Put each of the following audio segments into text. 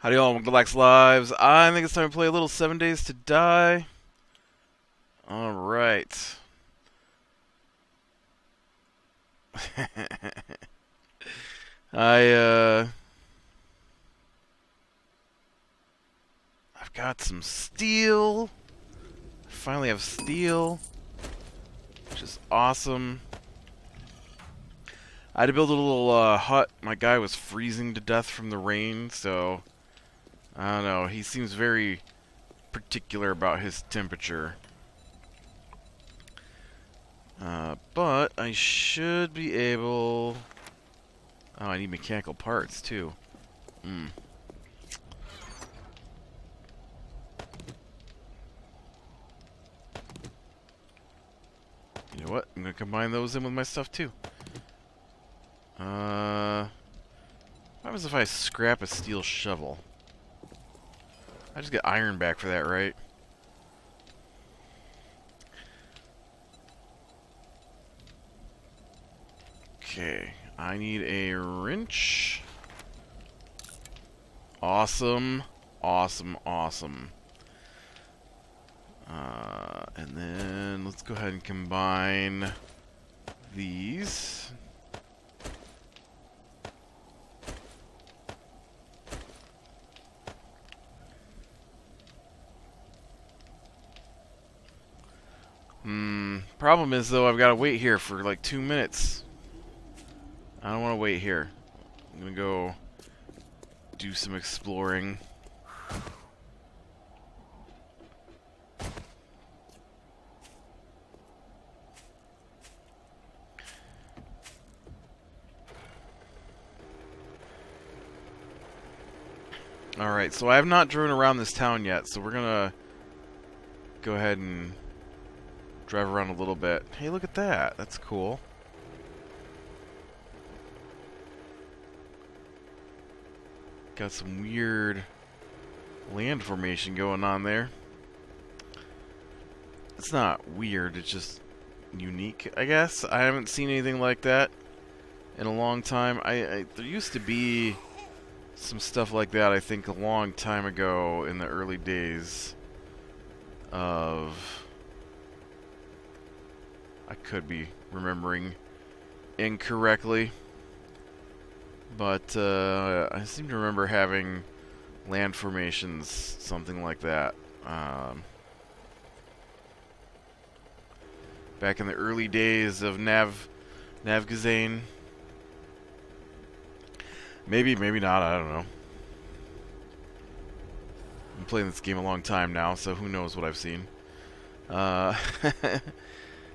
Howdy all, welcome to Lax Lives. I think it's time to play a little 7 Days to Die. Alright. I've got some steel. I finally have steel, which is awesome. I had to build a little hut. My guy was freezing to death from the rain, so I don't know. He seems very particular about his temperature. But I should be able... Oh, I need mechanical parts, too. You know what? I'm going to combine those in with my stuff, too. What happens if I scrap a steel shovel? I just get iron back for that, right? Okay, I need a wrench. Awesome, awesome, awesome. And then let's go ahead and combine these. Problem is though, I've got to wait here for like 2 minutes. I don't want to wait here. I'm gonna go do some exploring. Alright, so I have not driven around this town yet, so we're gonna go ahead and drive around a little bit. Hey, look at that. That's cool. Got some weird land formation going on there. It's not weird, it's just unique, I guess. I haven't seen anything like that in a long time. There used to be some stuff like that, I think, a long time ago in the early days of... I could be remembering incorrectly. But I seem to remember having land formations, something like that. Back in the early days of Navgazane. Maybe, maybe not, I don't know. I'm playing this game a long time now, so who knows what I've seen.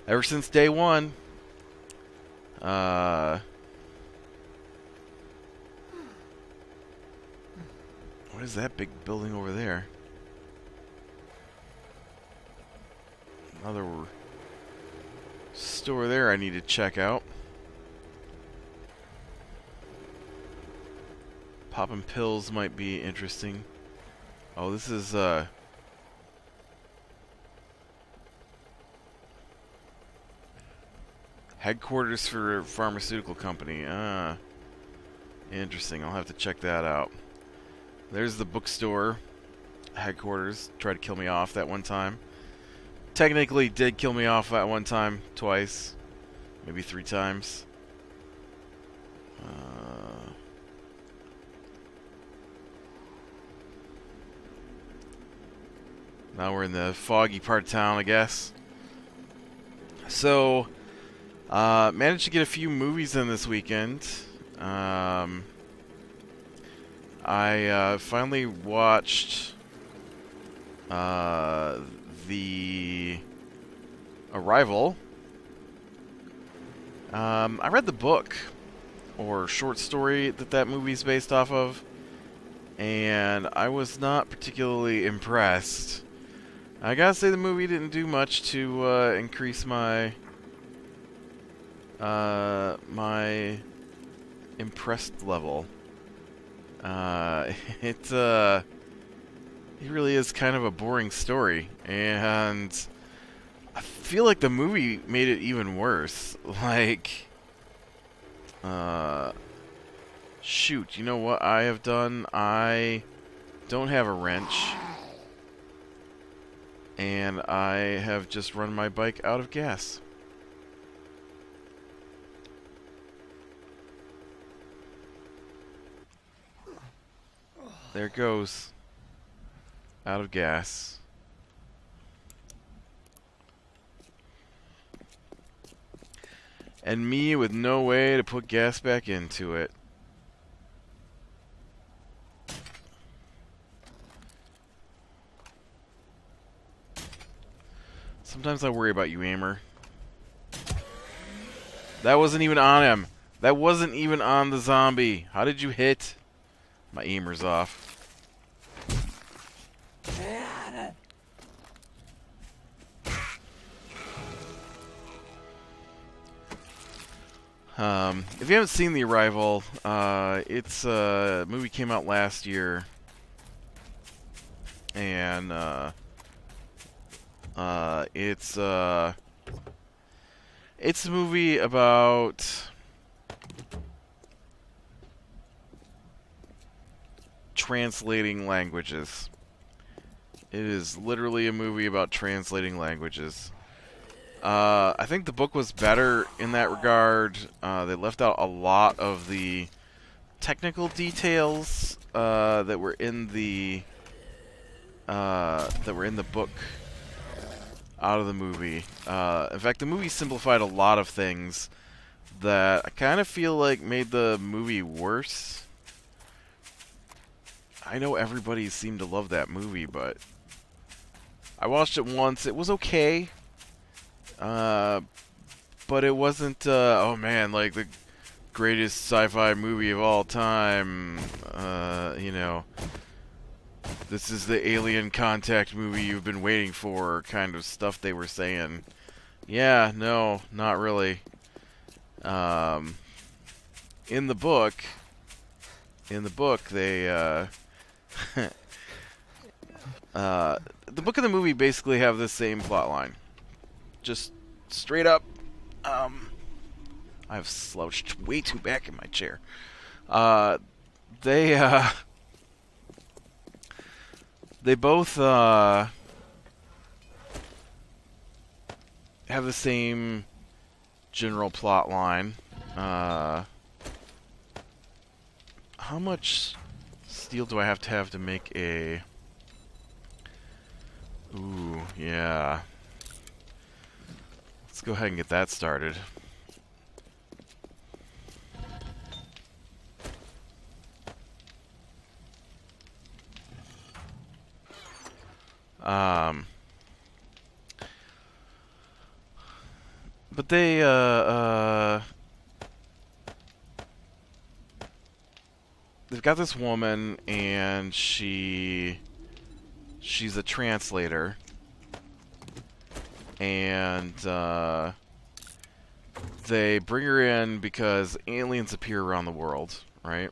Ever since day one. What is that big building over there? Another store there I need to check out. Popping pills might be interesting. Oh, this is headquarters for a pharmaceutical company. Interesting. I'll have to check that out. There's the bookstore headquarters. Tried to kill me off that one time. Technically did kill me off that one time. Twice. Maybe 3 times. Now we're in the foggy part of town, I guess. So, managed to get a few movies in this weekend. I finally watched The Arrival. I read the book, or short story, that movie's based off of, and I was not particularly impressed. I gotta say the movie didn't do much to increase my my impressed level. It really is kind of a boring story, and I feel like the movie made it even worse. Like, shoot, you know what I have done? I don't have a wrench, and I have just run my bike out of gas. There it goes. Out of gas. And me with no way to put gas back into it. Sometimes I worry about you, aimer. That wasn't even on him. That wasn't even on the zombie. How did you hit? My aimer's off. If you haven't seen The Arrival, it's a movie came out last year, and it's a movie about translating languages. It is literally a movie about translating languages. I think the book was better in that regard. They left out a lot of the technical details that were in the book out of the movie. In fact, the movie simplified a lot of things that I kind of feel like made the movie worse. I know everybody seemed to love that movie, but I watched it once. It was okay. But it wasn't, oh man, like the greatest sci-fi movie of all time. You know, this is the alien contact movie you've been waiting for kind of stuff they were saying. Yeah, no, not really. In the book, they, the book and the movie basically have the same plot line. Just straight up, I've slouched way too back in my chair. They both have the same general plot line. How much steel do I have to make a... Ooh, yeah. Let's go ahead and get that started. But they, they've got this woman, and she's a translator. And they bring her in because aliens appear around the world, right?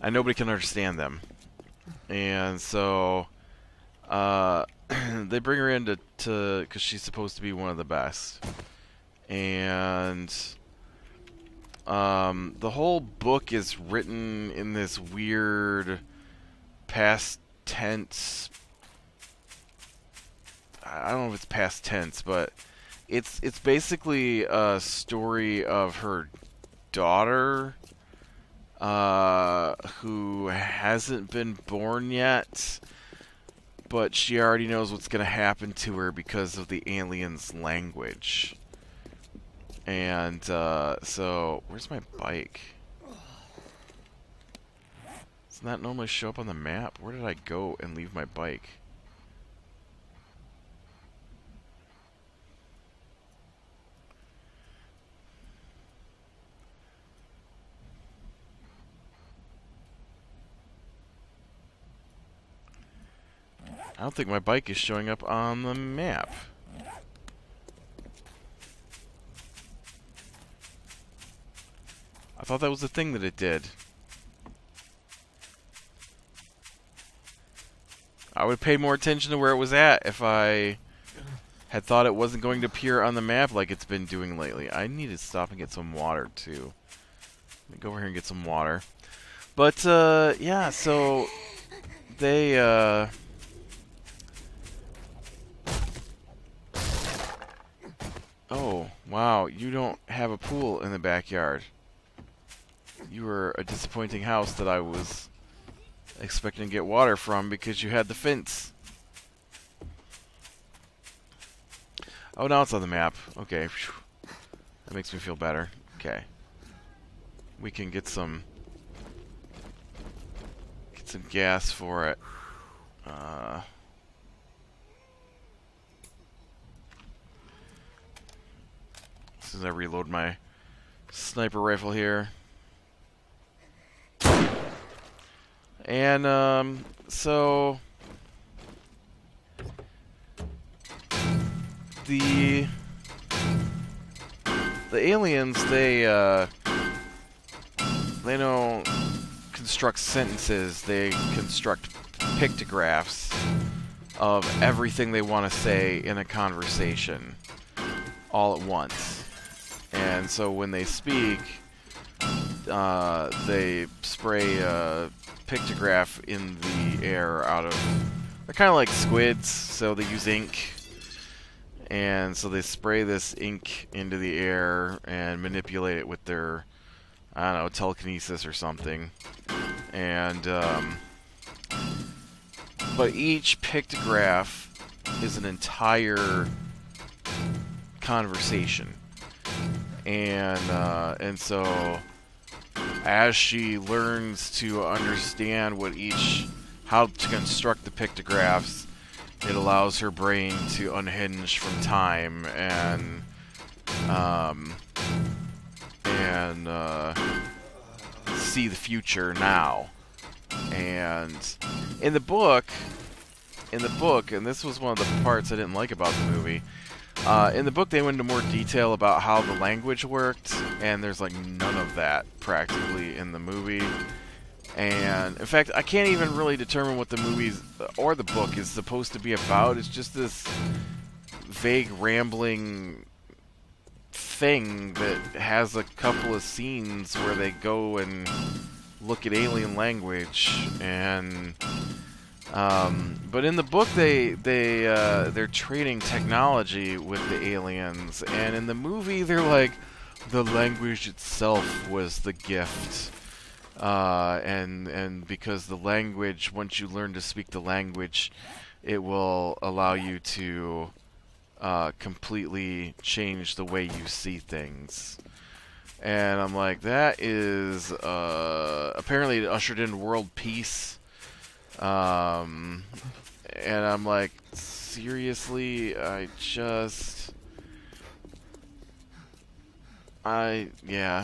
And nobody can understand them. And so they bring her in to because she's supposed to be one of the best. And the whole book is written in this weird past tense. I don't know if it's past tense, but it's basically a story of her daughter who hasn't been born yet, but she already knows what's going to happen to her because of the alien's language. And so where's my bike? Doesn't that normally show up on the map? Where did I go and leave my bike? I don't think my bike is showing up on the map. I thought that was the thing that it did. I would pay more attention to where it was at if I had thought it wasn't going to appear on the map like it's been doing lately. I need to stop and get some water, too. Let me go over here and get some water. But, yeah, so they, oh, wow, you don't have a pool in the backyard. You were a disappointing house that I was expecting to get water from because you had the fence. Oh, now it's on the map. Okay. That makes me feel better. Okay. We can get some gas for it. As soon as I reload my sniper rifle here. And, so the aliens, they don't construct sentences, they construct pictographs of everything they want to say in a conversation all at once. And so when they speak, they spray a pictograph in the air out of... They're kind of like squids, so they use ink. And so they spray this ink into the air and manipulate it with their, I don't know, telekinesis or something. And, but each pictograph is an entire conversation. And so as she learns to understand how to construct the pictographs, it allows her brain to unhinge from time and see the future now. And in the book, and this was one of the parts I didn't like about the movie, in the book they went into more detail about how the language worked, and there's like none of that practically in the movie. And in fact, I can't even really determine what the movie or the book is supposed to be about. It's just this vague rambling thing that has a couple of scenes where they go and look at alien language. And but in the book they're trading technology with the aliens, and in the movie they're like, the language itself was the gift. And because the language, once you learn to speak the language, it will allow you to completely change the way you see things. And I'm like, that is apparently it ushered in world peace. And I'm like, seriously, yeah,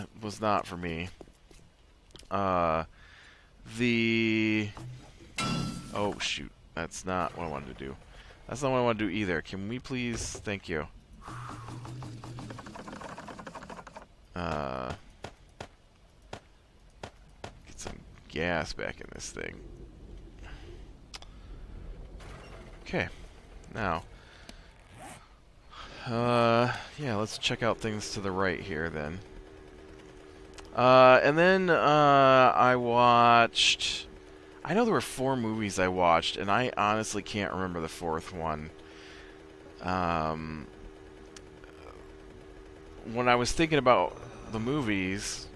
it was not for me. Oh shoot, that's not what I wanted to do. That's not what I want to do either. Can we please, thank you. Get some gas back in this thing. Okay, now, yeah, let's check out things to the right here then. And then I watched... I know there were 4 movies I watched, and I honestly can't remember the 4th one. When I was thinking about the movies,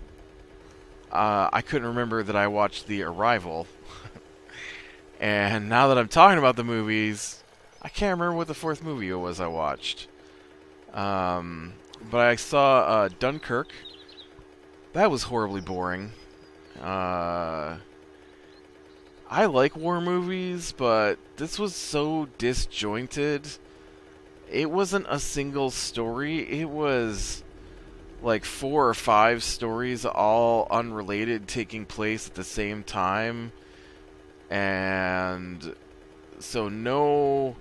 I couldn't remember that I watched The Arrival. And now that I'm talking about the movies, I can't remember what the 4th movie was I watched. But I saw Dunkirk. That was horribly boring. I like war movies, but this was so disjointed. It wasn't a single story. It was like 4 or 5 stories, all unrelated, taking place at the same time. And so no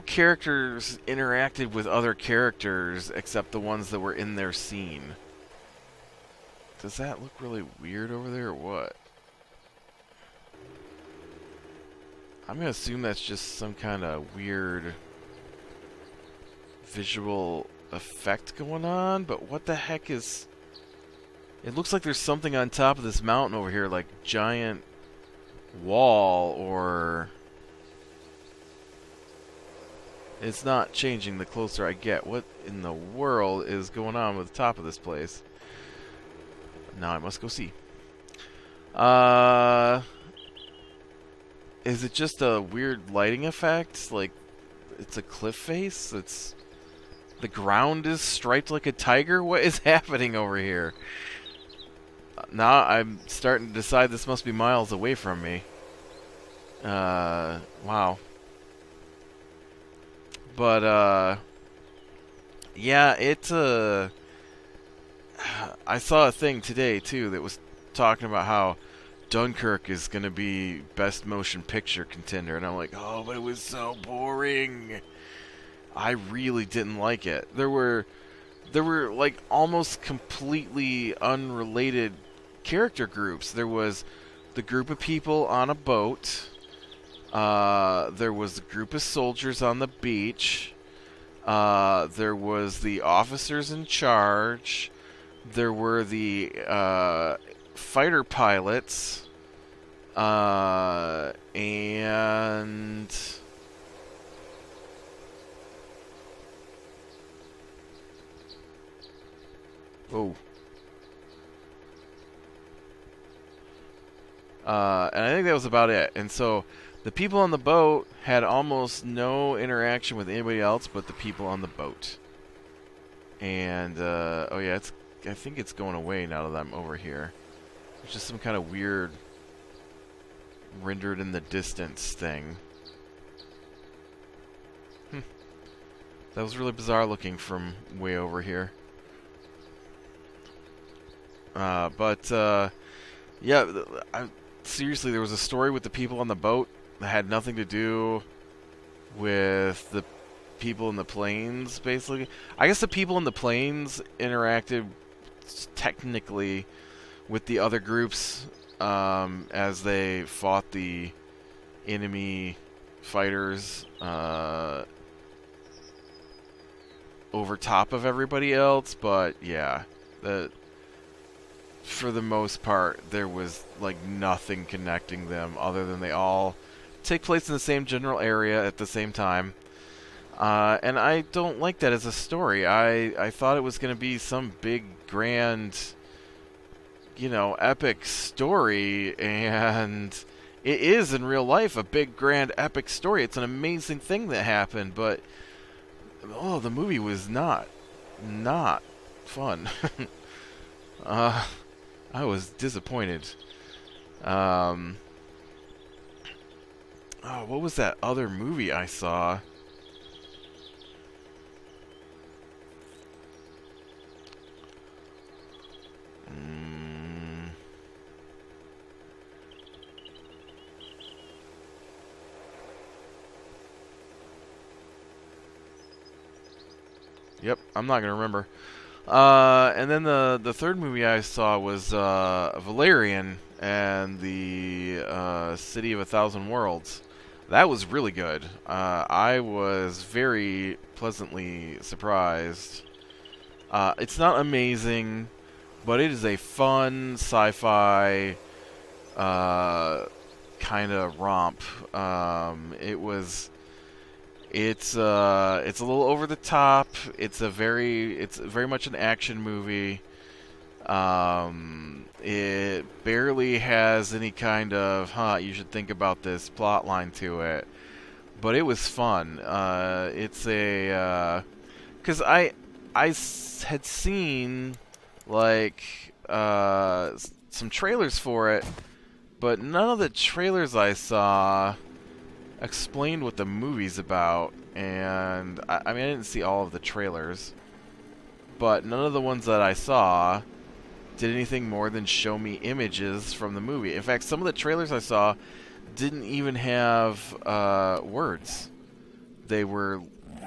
characters interacted with other characters except the ones that were in their scene. Does that look really weird over there or what? I'm gonna assume that's just some kind of weird visual effect going on, but what the heck is... It looks like there's something on top of this mountain over here, like giant wall, or... It's not changing the closer I get. What in the world is going on with the top of this place? Now I must go see. Is it just a weird lighting effect? Like, it's a cliff face? It's... The ground is striped like a tiger? What is happening over here? Now I'm starting to decide this must be miles away from me. Wow. But, yeah, it's, I saw a thing today, too, that was talking about how Dunkirk is going to be best motion picture contender, and I'm like, oh, but it was so boring. I really didn't like it. There were like almost completely unrelated character groups. There was the group of people on a boat. There was a group of soldiers on the beach. There was the officers in charge. There were the fighter pilots. And... Oh. And I think that was about it. And so the people on the boat had almost no interaction with anybody else but the people on the boat. And, oh yeah, I think it's going away now that I'm over here. It's just some kind of weird rendered in the distance thing. That was really bizarre looking from way over here. Yeah, seriously, there was a story with the people on the boat that had nothing to do with the people in the planes, basically. I guess the people in the planes interacted technically with the other groups as they fought the enemy fighters over top of everybody else, but yeah, for the most part, there was like nothing connecting them other than they all take place in the same general area at the same time. And I don't like that as a story. I thought it was going to be some big, grand, you know, epic story, and it is in real life a big, grand, epic story. It's an amazing thing that happened, but oh, the movie was not fun. I was disappointed. Oh, what was that other movie I saw? Yep, I'm not gonna remember. And then the third movie I saw was Valerian and the City of a Thousand Worlds. That was really good. I was very pleasantly surprised. It's not amazing, but it is a fun sci-fi kind of romp. It's a little over the top. It's very much an action movie. It barely has any kind of you should think about this plot line to it, but it was fun. It's a because I had seen like some trailers for it, but none of the trailers I saw explained what the movie's about, and I mean, I didn't see all of the trailers, but none of the ones that I saw did anything more than show me images from the movie. In fact, some of the trailers I saw didn't even have words. They were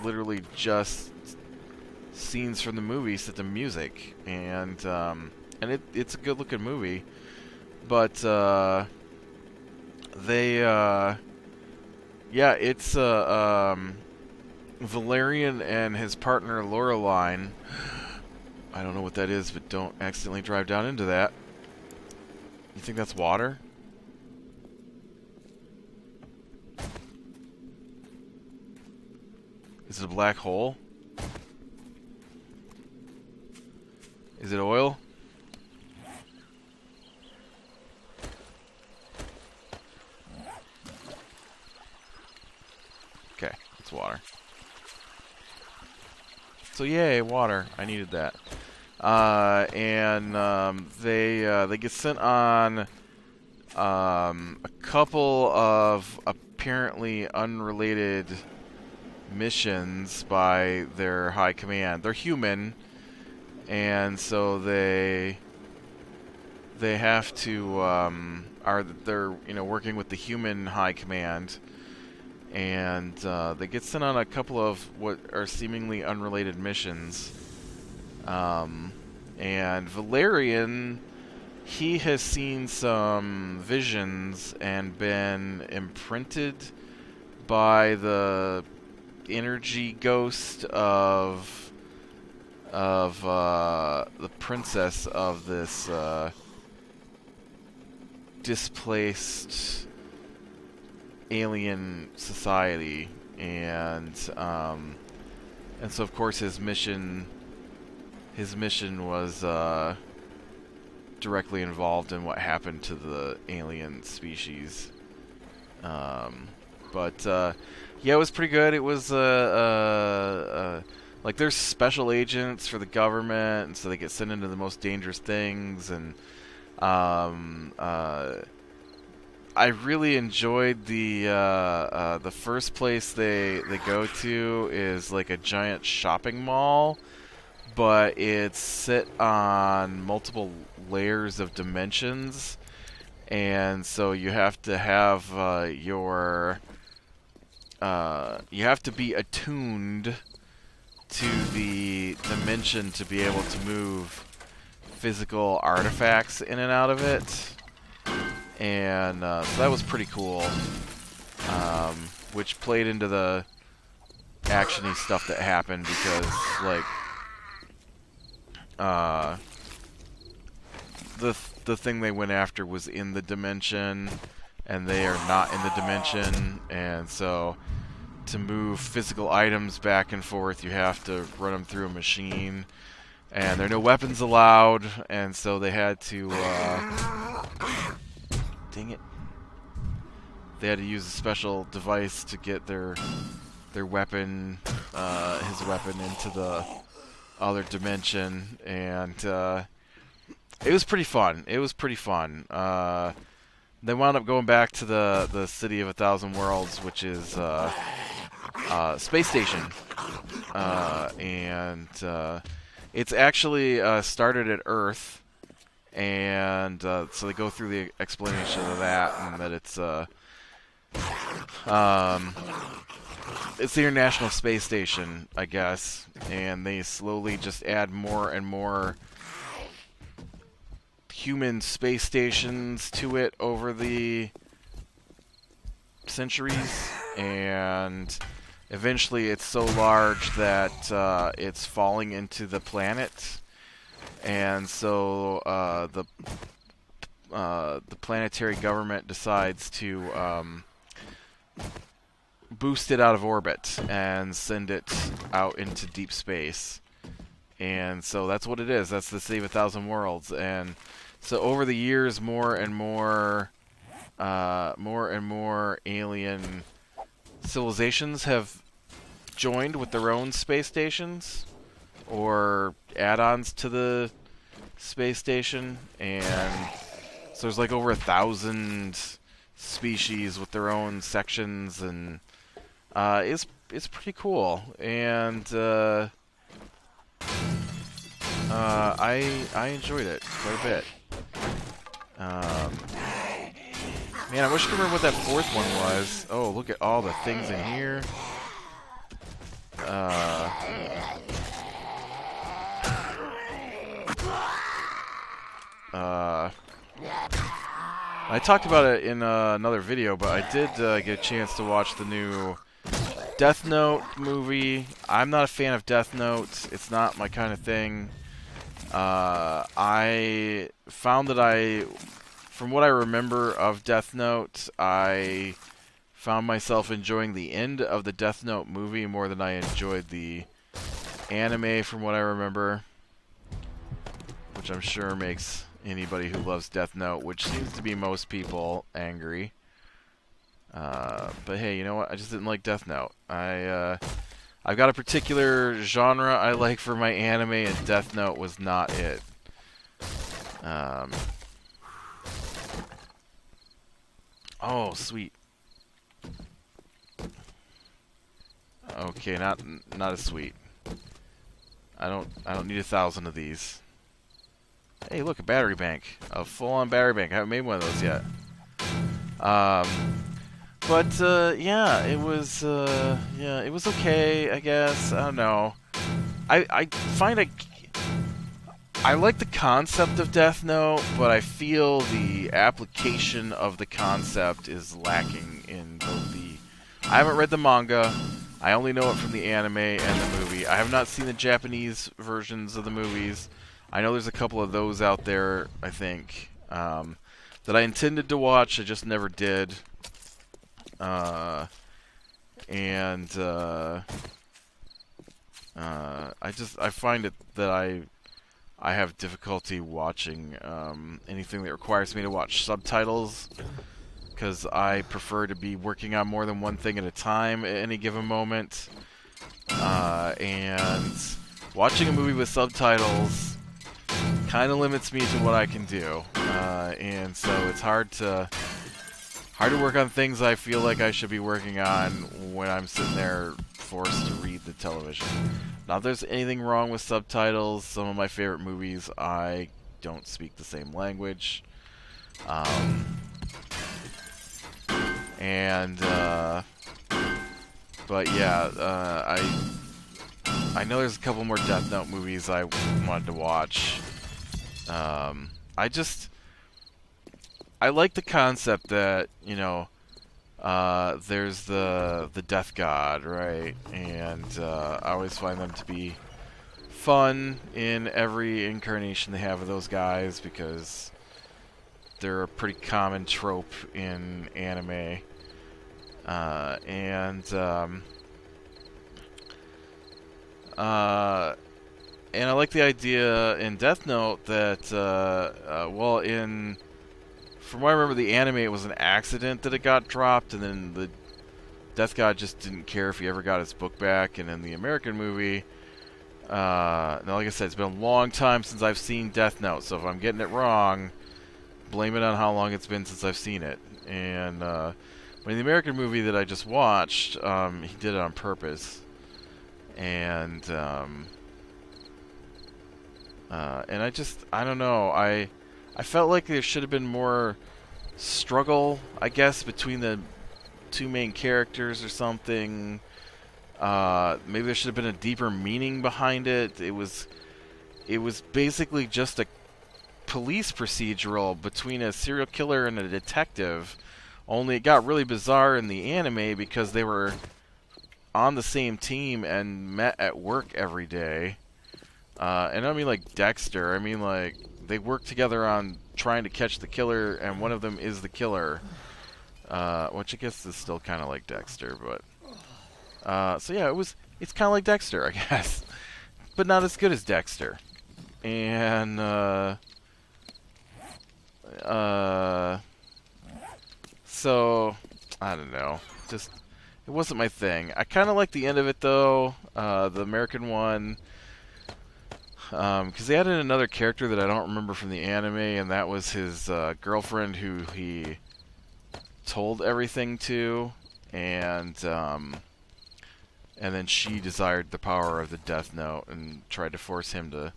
literally just scenes from the movie set to music, and it's a good looking movie, but yeah, it's Valerian and his partner Laureline I don't know what that is, but don't accidentally drive down into that. You think that's water? Is it a black hole? Is it oil? Okay, it's water. So yay, water. I needed that. They get sent on a couple of apparently unrelated missions by their high command. They're human, and so they have to they're working with the human high command, and they get sent on a couple of what are seemingly unrelated missions. And Valerian, he has seen some visions and been imprinted by the energy ghost of the princess of this displaced alien society, and so of course his mission was directly involved in what happened to the alien species. Yeah, it was pretty good. It was like there's special agents for the government, and so they get sent into the most dangerous things. And I really enjoyed the first place they go to is like a giant shopping mall, but it's set on multiple layers of dimensions, and so you have to have you have to be attuned to the dimension to be able to move physical artifacts in and out of it. And so that was pretty cool, which played into the action-y stuff that happened, because like the thing they went after was in the dimension, and they are not in the dimension, and so to move physical items back and forth, you have to run them through a machine, and there are no weapons allowed, and so they had to dang it, they had to use a special device to get their weapon, his weapon, into the other dimension, and it was pretty fun. It was pretty fun. They wound up going back to the City of 1,000 Worlds, which is space station, and it's actually started at Earth, and so they go through the explanation of that, and that it's the International Space Station, I guess, and they slowly just add more and more human space stations to it over the centuries, and eventually it's so large that it's falling into the planet, and so the planetary government decides to boost it out of orbit and send it out into deep space. And so that's what it is. That's the City of 1,000 Worlds. And so over the years, more and more alien civilizations have joined with their own space stations or add-ons to the space station, and so there's like over 1,000 species with their own sections, and it's pretty cool. And I enjoyed it quite a bit. Man, I wish I could remember what that fourth one was. Oh, look at all the things in here. I talked about it in another video, but I did get a chance to watch the new Death Note movie. I'm not a fan of Death Note. It's not my kind of thing. I found that from what I remember of Death Note, I found myself enjoying the end of the Death Note movie more than I enjoyed the anime, from what I remember, which I'm sure makes anybody who loves Death Note, which seems to be most people, angry. But hey, you know what? I just didn't like Death Note. I've got a particular genre I like for my anime, and Death Note was not it. Oh, sweet. Okay, not as sweet. I don't need 1,000 of these. Hey, look, a battery bank. A full-on battery bank. I haven't made one of those yet. Yeah, it was okay, I guess. I don't know. I find I like the concept of Death Note, but I feel the application of the concept is lacking in both the... I haven't read the manga. I only know it from the anime and the movie. I have not seen the Japanese versions of the movies. I know there's a couple of those out there, I think, that I intended to watch. I just never did. I find it that I have difficulty watching anything that requires me to watch subtitles, because I prefer to be working on more than one thing at a time at any given moment. And watching a movie with subtitles kind of limits me to what I can do. And so it's hard to work on things I feel like I should be working on when I'm sitting there forced to read the television. Not that there's anything wrong with subtitles. Some of my favorite movies, I don't speak the same language. But yeah, I know there's a couple more Death Note movies I wanted to watch. I like the concept that, you know, there's the Death God, right? And I always find them to be fun in every incarnation they have of those guys, because they're a pretty common trope in anime. And I like the idea in Death Note that, from what I remember, the anime, it was an accident that it got dropped, and then the Death God just didn't care if he ever got his book back. And in the American movie, now, like I said, it's been a long time since I've seen Death Note, so if I'm getting it wrong, blame it on how long it's been since I've seen it. And but in the American movie that I just watched, he did it on purpose. And I don't know, I felt like there should have been more struggle, I guess, between the two main characters or something. Maybe there should have been a deeper meaning behind it. It was basically just a police procedural between a serial killer and a detective, only it got really bizarre in the anime because they were on the same team and met at work every day. And I don't mean like Dexter, I mean like they work together on trying to catch the killer, and one of them is the killer. Which I guess is still kind of like Dexter, but... so yeah, it's kind of like Dexter, I guess. But not as good as Dexter. And, so, I don't know. Just, it wasn't my thing. I kind of like the end of it, though. The American one. Because they added another character that I don't remember from the anime, and that was his girlfriend who he told everything to, and then she desired the power of the Death Note and tried to force him to...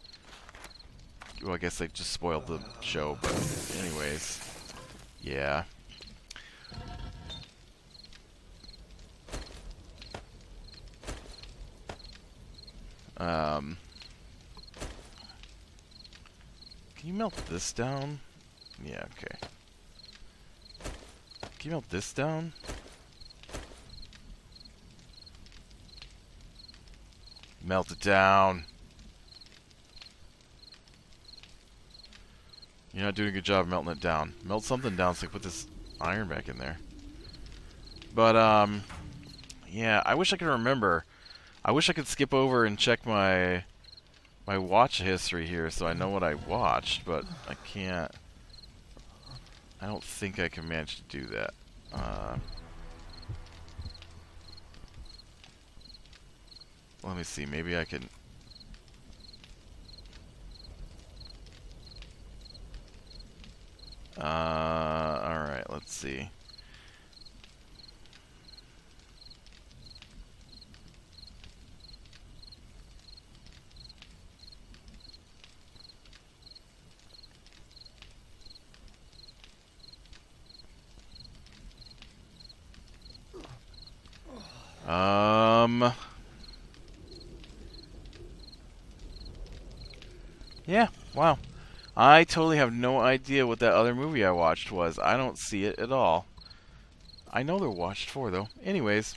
Well, I guess they just spoiled the show, but anyways, yeah. Can you melt this down? Yeah, okay. Can you melt this down? Melt it down. You're not doing a good job of melting it down. Melt something down so I can put this iron back in there. But, yeah, I wish I could remember. I wish I could skip over and check my watch history here so I know what I watched, but I can't. I don't think I can manage to do that. Let me see, maybe I can... alright, let's see. Yeah, wow. I totally have no idea what that other movie I watched was. I don't see it at all. I know they're watched for, though. Anyways,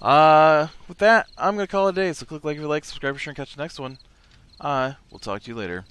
with that, I'm going to call it a day. So click like if you like, subscribe, share, and catch the next one. We'll talk to you later.